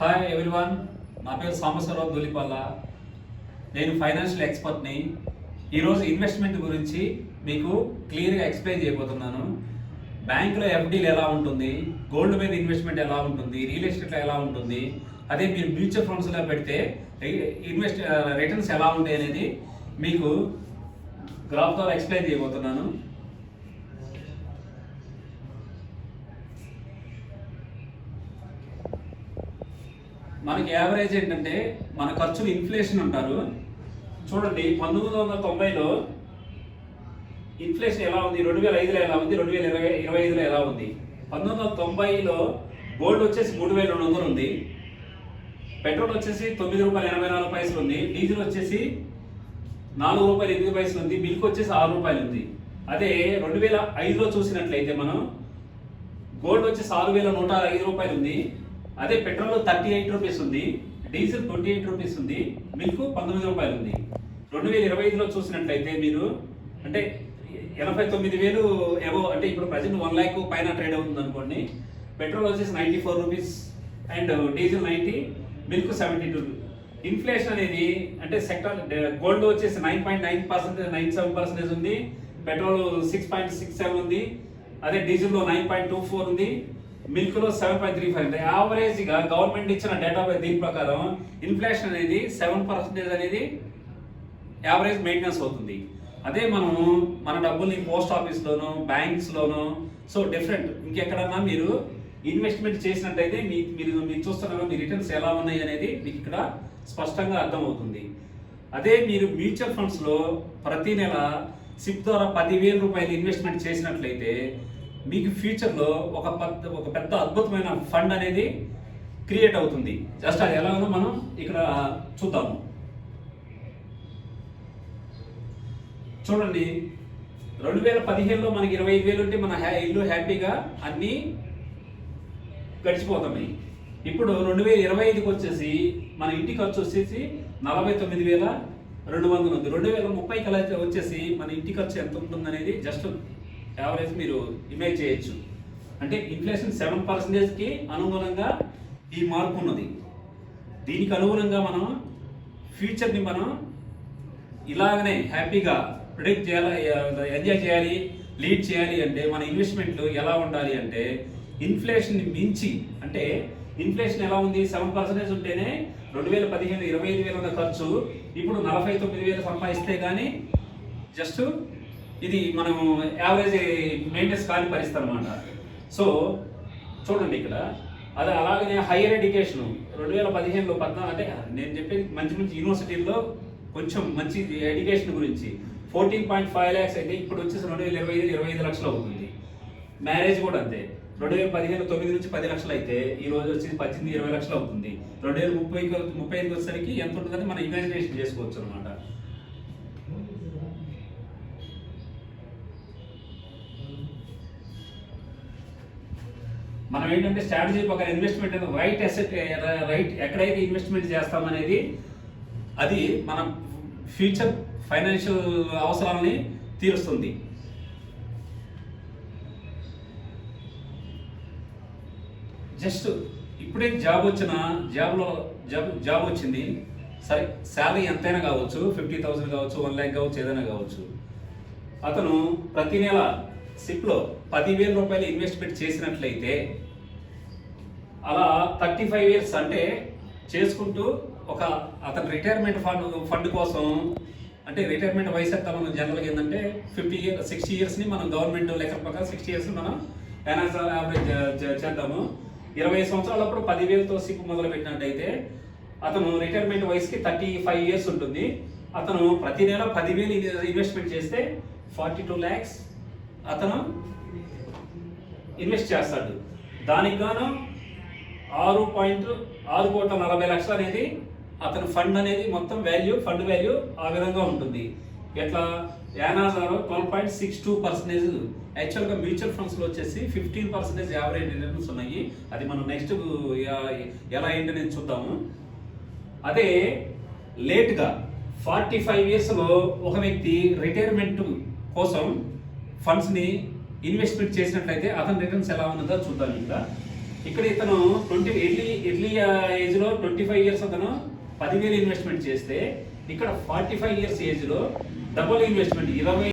Hi everyone, నా పేరు సాంబశివరావు దూలిపల్ల. నేను ఫైనాన్షియల్ ఎక్స్పర్ట్ని. ఈరోజు ఇన్వెస్ట్మెంట్ గురించి మీకు క్లియర్గా ఎక్స్ప్లెయిన్ చేయబోతున్నాను. బ్యాంకులో ఎఫ్డీలు ఎలా ఉంటుంది, గోల్డ్ మీద ఇన్వెస్ట్మెంట్ ఎలా ఉంటుంది, రియల్ ఎస్టేట్లో ఎలా ఉంటుంది, అదే మీరు మ్యూచువల్ ఫండ్స్లో పెడితే రిటర్న్స్ ఎలా ఉంటాయి అనేది మీకు గ్రాఫ్ ద్వారా ఎక్స్ప్లెయిన్ చేయబోతున్నాను. మనకి యావరేజ్ ఏంటంటే మన ఖర్చులు ఇన్ఫ్లేషన్ అంటారు. చూడండి, 1990లో ఇన్ఫ్లేషన్ ఎలా ఉంది, 2005లో ఎలా ఉంది, 2025లో ఎలా ఉంది. 1990లో గోల్డ్ వచ్చేసి 3200 ఉంది, పెట్రోల్ వచ్చేసి ₹9.84 ఉంది, డీజిల్ వచ్చేసి ₹4.8 ఉంది, మిల్క్ వచ్చేసి ₹6 ఉంది. అదే 2005లో చూసినట్లయితే మనం గోల్డ్ వచ్చేసి ₹6,105 ఉంది, అదే పెట్రోల్ ₹38 ఉంది, డీజిల్ ₹28 ఉంది, మిల్క్ ₹19 ఉంది. 2025లో చూసినట్లయితే మీరు అంటే 89,000 ఎబో, అంటే ఇప్పుడు ప్రజెంట్ 1 lakh పైన ట్రేడ్ అవుతుంది అనుకోండి. పెట్రోల్ వచ్చేసి ₹94 అండ్ డీజిల్ 90, మిల్క్ 72. ఇన్ఫ్లేషన్ అనేది అంటే సెక్టర్ గోల్డ్ వచ్చేసి 9.9%, ఉంది, పెట్రోల్ 6.67 ఉంది, అదే డీజిల్లో 9.24 ఉంది, మిల్క్ లో 7.35. యావరేజ్ గా గవర్నమెంట్ ఇచ్చిన డేటా దీని ప్రకారం ఇన్ఫ్లేషన్ అనేది 7% అనేది యావరేజ్ మెయింటెనెన్స్ అవుతుంది. అదే మనము మన డబ్బుల్ని పోస్ట్ ఆఫీస్ లోనో బ్యాంక్స్ లోనో డిఫరెంట్ ఇంకెక్కడన్నా మీరు ఇన్వెస్ట్మెంట్ చేసినట్టయితే మీరు చూస్తున్నారు మీ రిటర్న్స్ ఎలా ఉన్నాయి అనేది మీకు ఇక్కడ స్పష్టంగా అర్థమవుతుంది. అదే మీరు మ్యూచువల్ ఫండ్స్ లో ప్రతి నెల సిప్ ద్వారా ₹10,000 ఇన్వెస్ట్మెంట్ చేసినట్లయితే మీకు ఫ్యూచర్లో ఒక పెద్ద అద్భుతమైన ఫండ్ అనేది క్రియేట్ అవుతుంది. జస్ట్ అది ఎలాగో మనం ఇక్కడ చూద్దాము. చూడండి, 2015లో మనకి 25,000 ఉంటే మన ఇల్లు హ్యాపీగా అన్నీ గడిచిపోతాయి. ఇప్పుడు 2025కి వచ్చేసి మన ఇంటి ఖర్చు వచ్చేసి 49,200 ఉంది. 2030 కల్లా వచ్చేసి మన ఇంటి ఖర్చు ఎంత ఉంటుంది అనేది జస్ట్ యావరేజ్ మీరు ఇమేజ్ చేయొచ్చు. అంటే ఇన్ఫ్లేషన్ 7%కి అనుగుణంగా ఈ మార్పు ఉన్నది. దీనికి అనుగుణంగా మనం ఫ్యూచర్ని మనం ఇలాగనే హ్యాపీగా ప్రిడిక్ట్ చేయాలి, ఎంజాయ్ చేయాలి, లీడ్ చేయాలి అంటే మన ఇన్వెస్ట్మెంట్లు ఎలా ఉండాలి అంటే ఇన్ఫ్లేషన్ని మించి, అంటే ఇన్ఫ్లేషన్ ఎలా ఉంది 7% ఉంటేనే 2015 25,000 ఉన్న ఖర్చు ఇప్పుడు 49,000 సంపాదిస్తే కానీ జస్ట్ ఇది మనము యావరేజ్ మెయింటెనెన్స్ కాని పరిస్థితి అనమాట. సో చూడండి ఇక్కడ అదే అలాగనే హైయర్ ఎడ్యుకేషన్ 2015లో 14 అంటే నేను చెప్పేది మంచి యూనివర్సిటీల్లో కొంచెం మంచి ఎడ్యుకేషన్ గురించి 14.5 lakhs అయితే ఇప్పుడు వచ్చేసి 2025 25 లక్షలు అవుతుంది. మ్యారేజ్ కూడా అంతే, 2015 9 నుంచి 10 లక్షలు అయితే ఈ రోజు వచ్చేసి 18 20 లక్షలు అవుతుంది. 2035 వచ్చేసరికి ఎంత ఉంటుందని మనం ఇమాజినేషన్ చేసుకోవచ్చు అనమాట. మనం ఏంటంటే స్ట్రాటజీ ఒక ఇన్వెస్ట్మెంట్ రైట్ అసెట్ రైట్ ఎక్కడైతే ఇన్వెస్ట్మెంట్ చేస్తామనేది అది మన ఫ్యూచర్ ఫైనాన్షియల్ అవసరాలని తీరుస్తుంది. జస్ట్ ఇప్పుడే జాబ్ వచ్చింది, సరే శాలరీ ఎంతైనా కావచ్చు, 50,000 కావచ్చు, 1 lakh కావచ్చు, ఏదైనా కావచ్చు. అతను ప్రతి నెల సిప్లో ₹10,000 ఇన్వెస్ట్మెంట్ చేసినట్లయితే అలా 35 years అంటే చేసుకుంటూ అతని రిటైర్మెంట్ ఫండ్ కోసం, అంటే రిటైర్మెంట్ వయసు ఎంత మనం జనరల్గా ఏంటంటే 60 years మనం గవర్నమెంట్ లెక్కల ప్రకారం 60 years మనం యావరేజ్ చేద్దాము. 20 సంవత్సరాలప్పుడు 10,000తో సిప్ మొదలు పెట్టినట్టయితే అతను రిటైర్మెంట్ వయసుకి 35 years ఉంటుంది. అతను ప్రతి నెల 10,000 ఇన్వెస్ట్మెంట్ చేస్తే 42 lakhs అతను ఇన్వెస్ట్ చేస్తాడు. దానికి గాను 6.40 అనేది అతని ఫండ్ అనేది మొత్తం ఫండ్ వాల్యూ ఆ విధంగా ఉంటుంది. ఎట్లా యానాజారో 12.62%. యాక్చువల్గా మ్యూచువల్ ఫండ్స్లో వచ్చేసి 15% యావరేజ్ రిటర్న్స్ ఉన్నాయి. అది మనం నెక్స్ట్ ఎలా ఏంటనేది చూద్దాము. అదే లేట్గా 45 yearsలో ఒక వ్యక్తి రిటైర్మెంట్ కోసం ఫండ్స్ని ఇన్వెస్ట్మెంట్ చేసినట్లయితే అతని రిటర్న్స్ ఎలా ఉన్నదో చూద్దాం. ఇక్కడ ఇతను ఎర్లీ ఏజ్ లో 25 ఇయర్స్ అతను 10,000 ఇన్వెస్ట్మెంట్ చేస్తే ఇక్కడ 45 ఇయర్స్ ఏజ్ లో డబుల్ ఇన్వెస్ట్మెంట్ 20